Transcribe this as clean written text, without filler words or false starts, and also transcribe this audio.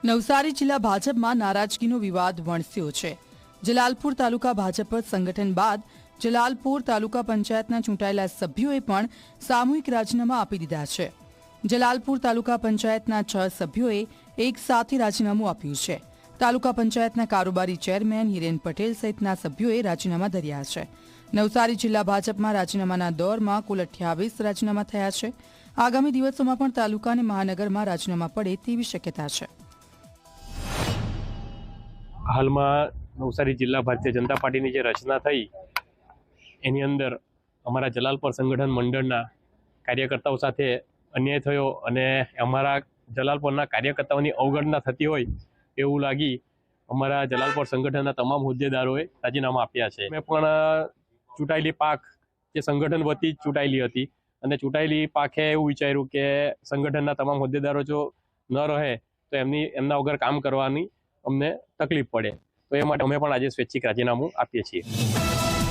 નવસારી જિલ્લા ભાજપમાં નારાજગીનો વિવાદ વણસ્યો છે। જલાલપુર તાલુકા ભાજપ સંગઠન બાદ જલાલપુર તાલુકા પંચાયતના ચૂંટાયેલા સભ્યોએ પણ સામૂહિક રાજીનામા આપી દીધા છે। જલાલપુર તાલુકા પંચાયતના 6 સભ્યોએ એક સાથે રાજીનામું આપ્યું છે। તાલુકા પંચાયતના કારોબારી ચેરમેન હિરેન પટેલ સહિતના સભ્યોએ રાજીનામા ધર્યા છે। નવસારી જિલ્લા ભાજપમાં રાજીનામાના દોરમાં કુલ 28 રાજીનામા થયા છે। આગામી દિવસોમાં પણ તાલુકા અને મહાનગરમાં રાજીનામા પડે તેવી શક્યતા છે। હાલમાં નવસારી જિલ્લા ભારતીય જનતા પાર્ટીની જે રચના થઈ એની અંદર અમારા જલાલપુર સંગઠન મંડળના કાર્યકર્તાઓ સાથે અન્યાય થયો અને અમારા જલાલપુરના કાર્યકર્તાઓની અવગણના થતી હોય એવું લાગી અમારા જલાલપુર સંગઠનના તમામ હોદ્દેદારોએ રાજીનામા આપ્યા છે। મેં પણ ચૂંટાયેલી પાક જે સંગઠન વતી ચૂંટાયેલી હતી અને ચૂંટાયેલી પાકે એવું વિચાર્યું કે સંગઠનના તમામ હોદ્દેદારો જો ન રહે તો એમના વગર કામ કરવાની અમને તકલીફ પડે, તો એ માટે અમે પણ આજે સ્વૈચ્છિક રાજીનામું આપીએ છીએ।